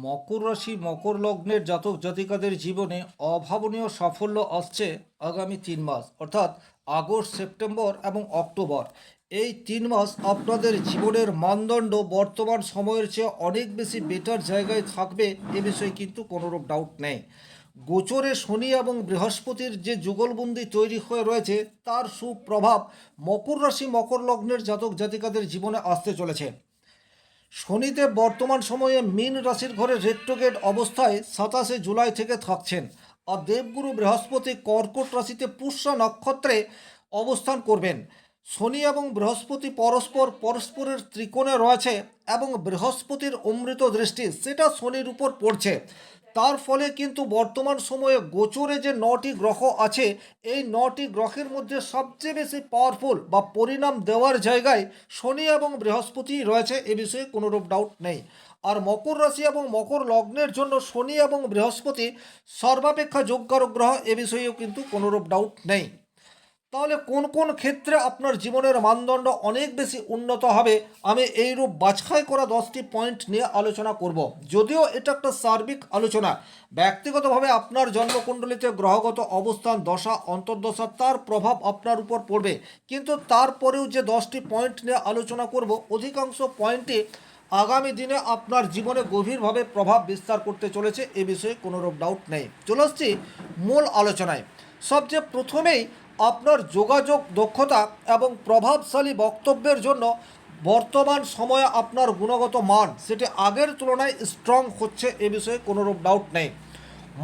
মকর রাশি মকর লগ্নের জাতক জাতিকাদের জীবনে অভাবনীয় সাফল্য আসছে আগামী 3 মাস, অর্থাৎ আগস্ট, সেপ্টেম্বর এবং অক্টোবর। এই 3 মাস আপনাদের জীবনের মানদণ্ড বর্তমান সময়ের চেয়ে অনেক বেশি বেটার জায়গায় থাকবে, এ বিষয়ে কিন্তু কোনোরূপ ডাউট নেই। গোচরে শনি এবং বৃহস্পতির যে যুগলবন্দি তৈরি হয়ে রয়েছে, তার সুপ্রভাব মকর রাশি মকর লগ্নের জাতক জাতিকাদের জীবনে আসতে চলেছে। শনিদেব বর্তমান সময়ে মীন রাশির ঘরে রেট্রোগেট অবস্থায় 27 জুলাই থেকে থাকছেন। আর দেবগুরু বৃহস্পতি কর্কট রাশিতে পুষ্য নক্ষত্রে অবস্থান করবেন। শনি এবং বৃহস্পতি পরস্পরের ত্রিকোণে রয়েছে এবং বৃহস্পতির অমৃত দৃষ্টি সেটা শনির উপর পড়ছে। তার ফলে কিন্তু বর্তমান সময়ে গোচরে যে 9টি গ্রহ আছে, এই 9টি গ্রহের মধ্যে সবচেয়ে বেশি পাওয়ারফুল বা পরিণাম দেওয়ার জায়গায় শনি এবং বৃহস্পতি রয়েছে, এ বিষয়ে কোনোরূপ ডাউট নেই। আর মকর রাশি এবং মকর লগ্নের জন্য শনি এবং বৃহস্পতি সর্বাপেক্ষা যোগকারক গ্রহ, এ বিষয়েও কিন্তু কোনোরূপ ডাউট নেই। তাহলে কোন কোন ক্ষেত্রে আপনার জীবনের মানদণ্ড অনেক বেশি উন্নত হবে, আমি এইরূপ বাছাই করা 10টি পয়েন্ট নিয়ে আলোচনা করব। যদিও এটা একটা সার্বিক আলোচনা, ব্যক্তিগতভাবে আপনার জন্মকুণ্ডলিতে গ্রহগত অবস্থান, দশা, অন্তর্দশা, তার প্রভাব আপনার উপর পড়বে। কিন্তু তারপরেও যে 10টি পয়েন্ট নিয়ে আলোচনা করব, অধিকাংশ পয়েন্টে আগামী দিনে আপনার জীবনে গভীরভাবে প্রভাব বিস্তার করতে চলেছে, এ বিষয়ে কোনোরূপ ডাউট নেই। চলে আসছি মূল আলোচনায়। সবচেয়ে প্রথমেই আপনার যোগাযোগ দক্ষতা এবং প্রভাবশালী বক্তব্যের জন্য বর্তমান সময়ে আপনার গুণগত মান সেটি আগের তুলনায় স্ট্রং হচ্ছে, এ বিষয়ে কোনোরূপ ডাউট নেই।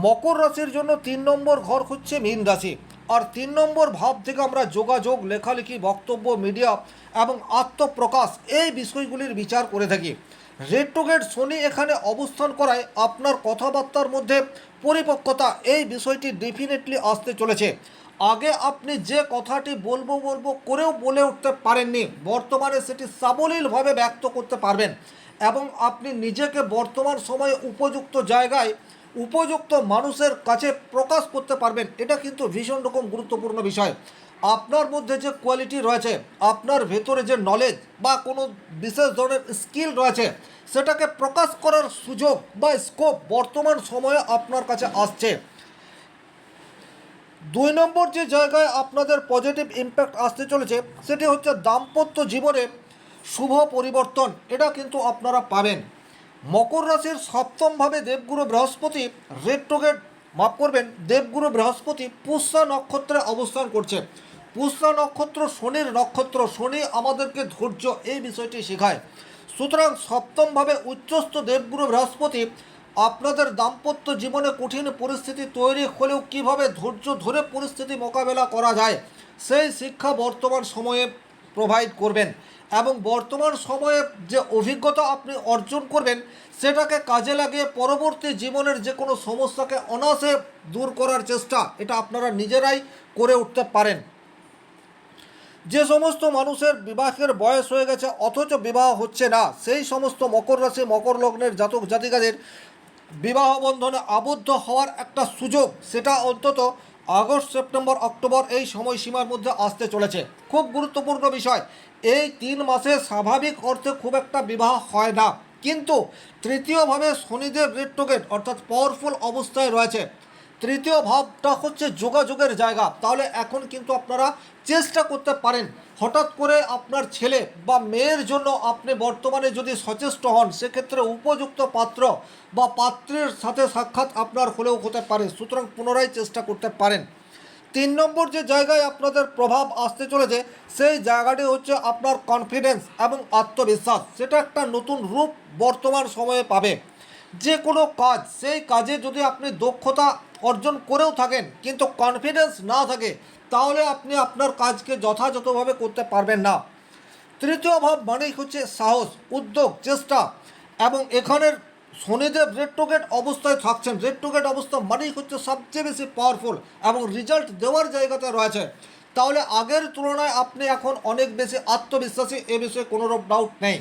মকর রাশির জন্য 3 নম্বর ঘর হচ্ছে মীন রাশি। আর 3 নম্বর ভাব থেকে আমরা যোগাযোগ, লেখালেখি, বক্তব্য, মিডিয়া এবং আত্মপ্রকাশ এই বিষয়গুলির বিচার করে থাকি। রেট্রোগেট শনি এখানে অবস্থান করায় আপনার কথাবার্তার মধ্যে পরিপক্কতা এই বিষয়টি ডেফিনেটলি আসতে চলেছে। আগে আপনি যে কথাটি বলবো বলবো করেও বলে উঠতে পারেননি, বর্তমানে সেটি সাবলীলভাবে ব্যক্ত করতে পারবেন এবং আপনি নিজেকে বর্তমান সময়ে উপযুক্ত জায়গায় উপযুক্ত মানুষের কাছে প্রকাশ করতে পারবেন। এটা কিন্তু ভীষণ রকম গুরুত্বপূর্ণ বিষয়। আপনার মধ্যে যে কোয়ালিটি রয়েছে, আপনার ভেতরে যে নলেজ বা কোনো বিশেষ ধরনের স্কিল রয়েছে, সেটাকে প্রকাশ করার সুযোগ বা স্কোপ বর্তমান সময়ে আপনার কাছে আসছে। 2 নম্বর যে জায়গায় আপনাদের পজিটিভ ইম্প্যাক্ট আসতে চলেছে, সেটি হচ্ছে দাম্পত্য জীবনে শুভ পরিবর্তন, এটা কিন্তু আপনারা পাবেন। মকর রাশির সপ্তমভাবে দেবগুরু বৃহস্পতি রেট্রোগেট, মাফ করবেন, দেবগুরু বৃহস্পতি পুষ্যা নক্ষত্রে অবস্থান করছে। পুষ্যা নক্ষত্র শনির নক্ষত্র, শনি আমাদেরকে ধৈর্য এই বিষয়টি শেখায়। সুতরাং সপ্তমভাবে উচ্চস্থ দেবগুরু বৃহস্পতি আপনাদের দাম্পত্য জীবনে কঠিন পরিস্থিতি তৈরি হলেও কীভাবে ধৈর্য ধরে পরিস্থিতি মোকাবেলা করা যায়, সেই শিক্ষা বর্তমান সময়ে প্রোভাইড করবেন। এবং বর্তমান সময়ে যে অভিজ্ঞতা আপনি অর্জন করবেন, সেটাকে কাজে লাগিয়ে পরবর্তী জীবনের যে কোনো সমস্যাকে অনায়াসে দূর করার চেষ্টা এটা আপনারা নিজেরাই করে উঠতে পারেন। যে সমস্ত মানুষের বিবাহের বয়স হয়ে গেছে অথচ বিবাহ হচ্ছে না, সেই সমস্ত মকর রাশি মকর লগ্নের জাতক জাতিকাদের বিবাহ বন্ধনে আবদ্ধ হওয়ার একটা সুযোগ, সেটা অন্তত আগস্ট, সেপ্টেম্বর, অক্টোবর এই সময়সীমার মধ্যে আসতে চলেছে। খুব গুরুত্বপূর্ণ বিষয়, এই 3 মাসে স্বাভাবিক অর্থে খুব একটা বিবাহ হয় না, কিন্তু তৃতীয়ভাবে শনিদেব রেট্রোগেট অর্থাৎ পাওয়ারফুল অবস্থায় রয়েছে। তৃতীয় ভাবটা হচ্ছে যোগাযোগের জায়গা। তাহলে এখন কিন্তু আপনারা চেষ্টা করতে পারেন, হঠাৎ করে আপনার ছেলে বা মেয়ের জন্য আপনি বর্তমানে যদি সচেষ্ট হন, সেক্ষেত্রে উপযুক্ত পাত্র বা পাত্রের সাথে সাক্ষাৎ আপনার হলেও হতে পারে। সুতরাং পুনরায় চেষ্টা করতে পারেন। 3 নম্বর যে জায়গায় আপনাদের প্রভাব আসতে চলেছে, সেই জায়গাটি হচ্ছে আপনার কনফিডেন্স এবং আত্মবিশ্বাস, সেটা একটা নতুন রূপ বর্তমান সময়ে পাবে। যে কোনো কাজ, সেই কাজে যদি আপনি দক্ষতা অর্জন করেও থাকেন কিন্তু কনফিডেন্স না থাকে, তাহলে আপনি আপনার কাজকে যথাযথভাবে করতে পারবেন না। তৃতীয় ভাব মানেই হচ্ছে সাহস, উদ্যোগ, চেষ্টা। এবং এখানের শনিদেব রেট্রোগেট অবস্থায় থাকছেন। রেট্রোগেট অবস্থা মানেই হচ্ছে সবচেয়ে বেশি পাওয়ারফুল এবং রেজাল্ট দেওয়ার জায়গাতে রয়েছে। তাহলে আগের তুলনায় আপনি এখন অনেক বেশি আত্মবিশ্বাসী, এ বিষয়ে কোনো ডাউট নেই।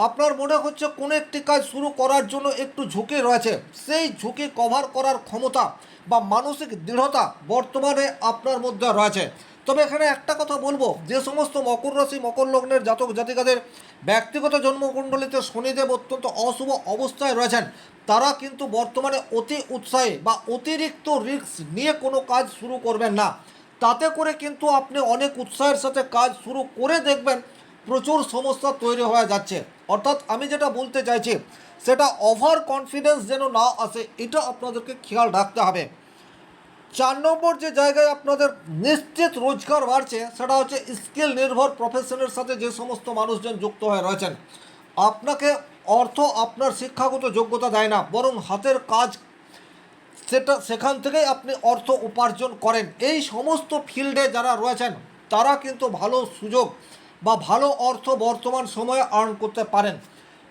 আপনার মনে হচ্ছে কোনো একটি কাজ শুরু করার জন্য একটু ঝুঁকি রয়েছে, সেই ঝুঁকি কভার করার ক্ষমতা বা মানসিক দৃঢ়তা বর্তমানে আপনার মধ্যে রয়েছে। তবে এখানে একটা কথা বলবো, যে সমস্ত মকর রাশি মকর লগ্নের জাতক জাতিকাদের ব্যক্তিগত জন্মকুণ্ডলিতে শনিদেব অত্যন্ত অশুভ অবস্থায় রয়েছেন, তারা কিন্তু বর্তমানে অতি উৎসাহে বা অতিরিক্ত রিস্ক নিয়ে কোনো কাজ শুরু করবেন না। তাতে করে কিন্তু আপনি অনেক উৎসাহের সাথে কাজ শুরু করে দেখবেন প্রচুর সমস্যা তৈরি হয়ে যাচ্ছে। অর্থাৎ আমি যেটা বলতে চাইছি, সেটা ওভার কনফিডেন্স যেন না আসে, এটা আপনাদেরকে খেয়াল রাখতে হবে। 4 নম্বর যে জায়গায় আপনাদের নিশ্চিত রোজগার বাড়ছে, সেটা হচ্ছে স্কিল নির্ভর প্রফেশনের সাথে যে সমস্ত মানুষজন যুক্ত হয়ে রয়েছেন। আপনাকে অর্থ আপনার শিক্ষাগত যোগ্যতা দেয় না, বরং হাতের কাজ, সেখান থেকেই আপনি অর্থ উপার্জন করেন। এই সমস্ত ফিল্ডে যারা রয়েছেন তারা কিন্তু ভালো সুযোগ বা ভালো অর্থ বর্তমান সময়ে আর্ন করতে পারেন।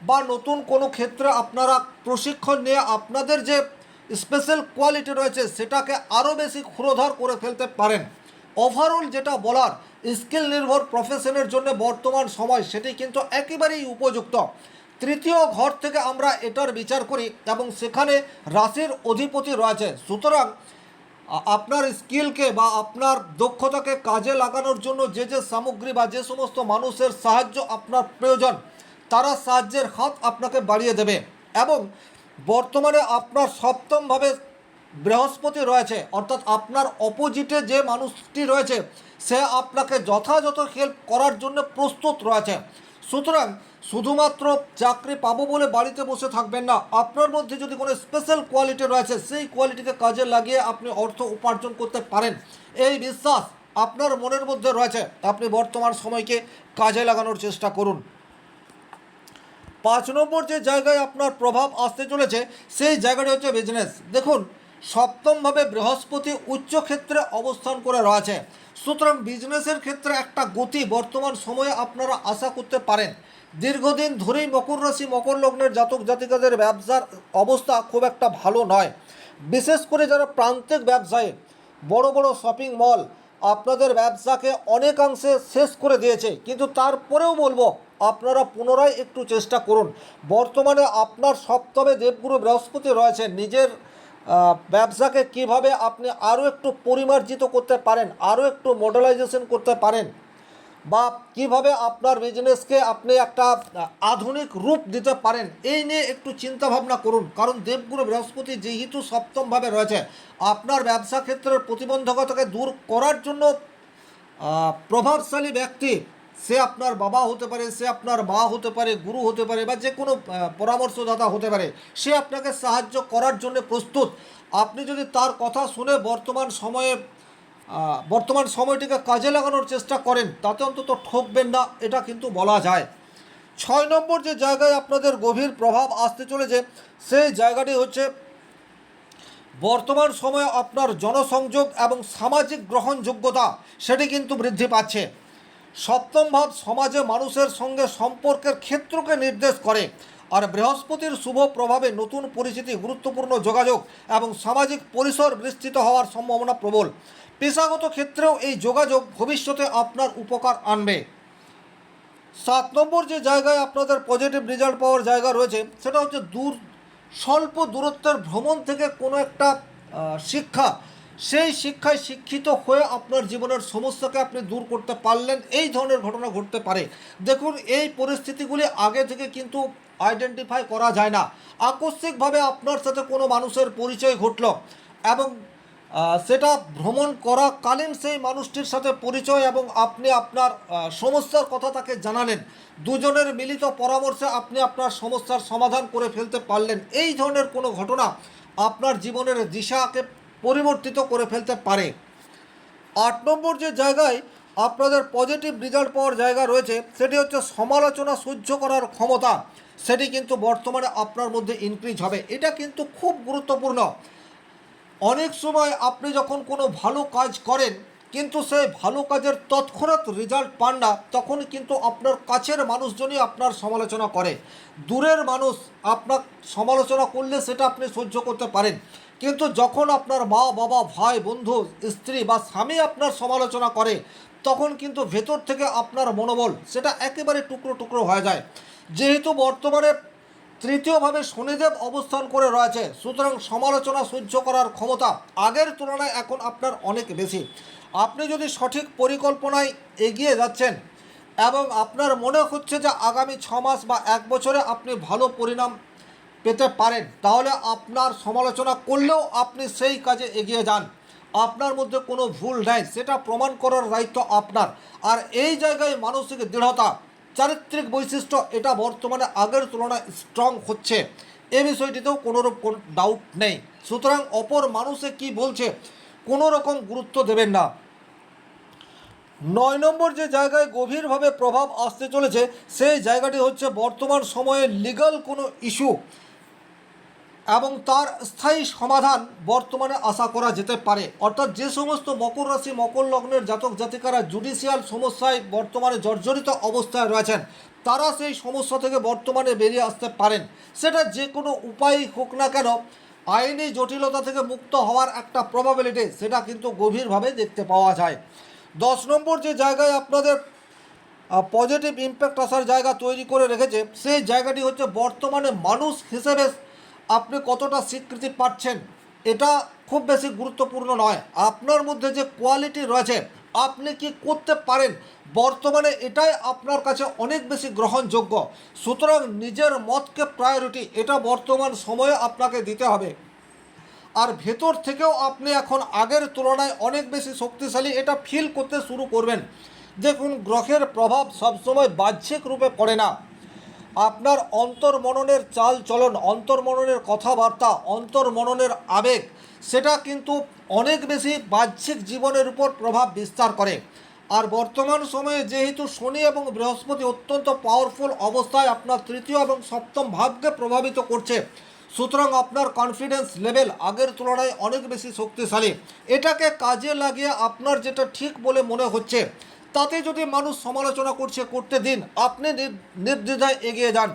বা নতুন কোনো ক্ষেত্রে আপনারা প্রশিক্ষণ নিয়ে আপনাদের যে স্পেশাল কোয়ালিটি রয়েছে সেটাকে আরও বেশি ক্ষুরোধার করে ফেলতে পারেন। ওভারঅল যেটা বলার, স্কিল নির্ভর প্রফেশনের জন্য বর্তমান সময় সেটি কিন্তু একেবারেই উপযুক্ত। তৃতীয় ঘর থেকে আমরা এটার বিচার করি এবং সেখানে রাশির অধিপতি রয়েছে। সুতরাং আপনার স্কিলকে বা আপনার দক্ষতাকে কাজে লাগানোর জন্য যে যে সামগ্রী বা যে সমস্ত মানুষের সাহায্য আপনার প্রয়োজন, তারা সাহায্যের হাত আপনাকে বাড়িয়ে দেবে। এবং বর্তমানে আপনার সপ্তমভাবে বৃহস্পতি রয়েছে, অর্থাৎ আপনার অপোজিটে যে মানুষটি রয়েছে সে আপনাকে যথাযথ হেল্প করার জন্য প্রস্তুত রয়েছে। সুতরাং শুধুমাত্র চাকরি পাবো বলে বাড়িতে বসে থাকবেন না, আপনার মধ্যে যদি কোনো স্পেশাল কোয়ালিটি রয়েছে সেই কোয়ালিটিকে কাজে লাগিয়ে আপনি অর্থ উপার্জন করতে পারেন, এই বিশ্বাস আপনার মনের মধ্যে রয়েছে। আপনি বর্তমান সময়কে কাজে লাগানোর চেষ্টা করুন। 5 নম্বর যে জায়গায় আপনার প্রভাব আসতে চলেছে সেই জায়গাটি হচ্ছে বিজনেস। দেখুন, সপ্তমভাবে বৃহস্পতি উচ্চক্ষেত্রে অবস্থান করে রয়েছে। সুতরাং বিজনেসের ক্ষেত্রে একটা গতি বর্তমান সময়ে আপনারা আশা করতে পারেন। দীর্ঘদিন ধরেই মকর রাশি মকর লগ্নের জাতক জাতিকাদের ব্যবসার অবস্থা খুব একটা ভালো নয়। বিশেষ করে যারা প্রান্তিক ব্যবসায়ী, বড় বড় শপিং মল আপনাদের ব্যবসাকে অনেকাংশে শেষ করে দিয়েছে, কিন্তু তারপরেও বলবো আপনারা পুনরায় একটু চেষ্টা করুন। বর্তমানে আপনার সপ্তমে দেবগুরু বৃহস্পতি রয়েছে, নিজের ব্যবসাকে কিভাবে আপনি আরও একটু পরিমার্জিত করতে পারেন, আরও একটু মডেলাইজেশন করতে পারেন, বা কিভাবে আপনার বিজনেসকে আপনি একটা আধুনিক রূপ দিতে পারেন, এই নিয়ে একটু চিন্তা ভাবনা করুন। কারণ দেবগুরু বৃহস্পতি যেহেতু সপ্তমভাবে রয়েছে, আপনার ব্যবসা ক্ষেত্রের প্রতিবন্ধকতাকে দূর করার জন্য প্রভাবশালী ব্যক্তি, সে আপনার বাবা হতে পারে, সে আপনার মা হতে পারে, গুরু হতে পারে, বা যে কোনো পরামর্শদাতা হতে পারে, সে আপনাকে সাহায্য করার জন্য প্রস্তুত। আপনি যদি তার কথা শুনে বর্তমান সময়টিকে কাজে লাগানোর চেষ্টা করেন, তাতে অন্তত ঠকবেন না, এটা কিন্তু বলা যায়। 6 নম্বর যে জায়গায় আপনাদের গভীর প্রভাব আসতে চলেছে সেই জায়গাটি হচ্ছে বর্তমান সময়ে আপনার জনসংযোগ এবং সামাজিক গ্রহণযোগ্যতা, সেটি কিন্তু বৃদ্ধি পাচ্ছে। সপ্তম ভাব সমাজে মানুষের সঙ্গে সম্পর্কের ক্ষেত্রকে নির্দেশ করে, আর বৃহস্পতির শুভ প্রভাবে নতুন পরিচিতি, গুরুত্বপূর্ণ যোগাযোগ এবং সামাজিক পরিসর বিস্তৃত হওয়ার সম্ভাবনা প্রবল। পেশাগত ক্ষেত্রেও এই যোগাযোগ ভবিষ্যতে আপনার উপকার আনবে। 7 নম্বর যে জায়গায় আপনাদের পজিটিভ রেজাল্ট পাওয়ার জায়গা রয়েছে সেটা হচ্ছে স্বল্প দূরত্বের ভ্রমণ থেকে কোনো একটা শিক্ষা, সেই শিক্ষায় শিক্ষিত হয়ে আপনার জীবনের সমস্যাকে আপনি দূর করতে পারলেন, এই ধরনের ঘটনা ঘটতে পারে। দেখুন, এই পরিস্থিতিগুলি আগে থেকে কিন্তু আইডেন্টিফাই করা যায় না। আকস্মিকভাবে আপনার সাথে কোনো মানুষের পরিচয় ঘটল এবং সেটা ভ্রমণ করাকালীন সেই মানুষটির সাথে পরিচয় এবং আপনি আপনার সমস্যার কথা তাকে জানালেন, দুজনের মিলিত পরামর্শে আপনি আপনার সমস্যার সমাধান করে ফেলতে পারলেন। এই ধরনের কোনো ঘটনা আপনার জীবনের দিশাকে পরিবর্তিত করে ফেলতে পারে। 8 নম্বর যে জায়গায় আপনাদের পজিটিভ রেজাল্ট পাওয়ার জায়গা রয়েছে সেটি হচ্ছে সমালোচনা সহ্য করার ক্ষমতা, সেটি কিন্তু বর্তমানে আপনার মধ্যে ইনক্রিজ হবে। এটা কিন্তু খুব গুরুত্বপূর্ণ। অনেক সময় আপনি যখন কোনো ভালো কাজ করেন কিন্তু সেই ভালো কাজের তৎক্ষণাৎ রেজাল্ট পান না, তখন কিন্তু আপনার কাছের মানুষজনই আপনার সমালোচনা করে। দূরের মানুষ আপনার সমালোচনা করলে সেটা আপনি সহ্য করতে পারেন, কিন্তু যখন আপনার মা বাবা ভাই বন্ধু স্ত্রী বা স্বামী আপনার সমালোচনা করে, তখন কিন্তু ভেতর থেকে আপনার মনোবল সেটা একেবারে টুকরো টুকরো হয়ে যায়। যেহেতু বর্তমানে তৃতীয়ভাবে শনিদেব অবস্থান করে রয়েছে, সুতরাং সমালোচনা সহ্য করার ক্ষমতা আগের তুলনায় এখন আপনার অনেক বেশি। আপনি যদি সঠিক পরিকল্পনায় এগিয়ে যাচ্ছেন এবং আপনার মনে হচ্ছে যে আগামী 6 মাস বা 1 বছরে আপনি ভালো পরিণাম পেতে পারেন, তাহলে আপনার সমালোচনা করলেও আপনি সেই কাজে এগিয়ে যান। আপনার মধ্যে কোনো ভুল নেই, সেটা প্রমাণ করার দায়িত্ব আপনার। আর এই জায়গায় মানসিক দৃঢ়তা, চারিত্রিক বৈশিষ্ট্য এটা বর্তমানে আগের তুলনায় স্ট্রং হচ্ছে, এ বিষয়টিতেও কোনোরূপ কোনো ডাউট নেই। সুতরাং অপর মানুষে কি বলছে কোনো রকম গুরুত্ব দেবেন না। 9 নম্বর যে জায়গায় গভীরভাবে প্রভাব আসতে চলেছে সেই জায়গাটি হচ্ছে বর্তমান সময়ে লিগ্যাল কোনো ইস্যু এবং তার স্থায়ী সমাধান বর্তমানে আশা করা যেতে পারে। অর্থাৎ যে সমস্ত মকর রাশি মকর লগ্নের জাতক জাতিকারা জুডিশিয়াল সমস্যায় বর্তমানে জর্জরিত অবস্থায় রয়েছেন, তারা সেই সমস্যা থেকে বর্তমানে বেরিয়ে আসতে পারেন। সেটা যে কোনো উপায় হোক না কেন, আইনি জটিলতা থেকে মুক্ত হওয়ার একটা প্রবাবিলিটি সেটা কিন্তু গভীরভাবে দেখতে পাওয়া যায়। 10 নম্বর যে জায়গায় আপনাদের পজিটিভ ইম্প্যাক্ট আসার জায়গা তৈরি করে রেখেছে সেই জায়গাটি হচ্ছে বর্তমানে মানুষ হিসেবে আপনি কতটা স্বীকৃতি পাচ্ছেন, এটা খুব বেশি গুরুত্বপূর্ণ নয়। আপনার মধ্যে যে কোয়ালিটি রয়েছে, আপনি কি করতে পারেন, বর্তমানে এটাই আপনার কাছে অনেক বেশি গ্রহণযোগ্য। সুতরাং নিজের মতকে প্রায়োরিটি এটা বর্তমান সময়ে আপনাকে দিতে হবে। আর ভেতর থেকেও আপনি এখন আগের তুলনায় অনেক বেশি শক্তিশালী এটা ফিল করতে শুরু করবেন। দেখুন, গ্রহের প্রভাব সবসময় বাহ্যিক রূপে পড়ে না। আপনার অন্তর্মননের চাল চলন, অন্তর্মননের কথাবার্তা, অন্তর্মননের আবেগ সেটা কিন্তু অনেক বেশি বাহ্যিক জীবনের উপর প্রভাব বিস্তার করে। আর বর্তমান সময়ে যেহেতু শনি এবং বৃহস্পতি অত্যন্ত পাওয়ারফুল অবস্থায় আপনার তৃতীয় এবং সপ্তম ভাবকে প্রভাবিত করছে, সুতরাং আপনার কনফিডেন্স লেভেল আগের তুলনায় অনেক বেশি শক্তিশালী। এটাকে কাজে লাগিয়ে আপনার যেটা ঠিক বলে মনে হচ্ছে তাতে যদি মানুষ সমালোচনা করছে করতে দিন, আপনি নির্দ্বিধায় এগিয়ে যান।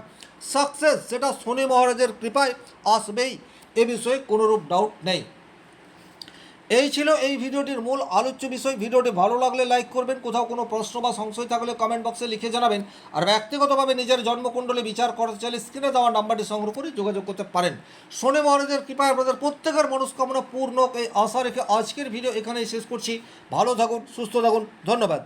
সাকসেস সেটা শনি মহারাজের কৃপায় আসবেই, এ বিষয়ে কোনোরূপ ডাউট নেই। এই ছিল এই ভিডিওটির মূল আলোচ্য বিষয়। ভিডিওটি ভালো লাগলে লাইক করবেন, কোথাও কোনো প্রশ্ন বা সংশয় থাকলে কমেন্ট বক্সে লিখে জানাবেন। আর ব্যক্তিগতভাবে নিজের জন্মকুণ্ডলী বিচার করতে চাইলে স্ক্রিনে দেওয়া নাম্বারটি সংগ্রহ করে যোগাযোগ করতে পারেন। শনি মহারাজের কৃপায় আপনাদের প্রত্যেকের মনস্কামনা পূর্ণ এই আশা রেখে আজকের ভিডিও এখানেই শেষ করছি। ভালো থাকুন, সুস্থ থাকুন, ধন্যবাদ।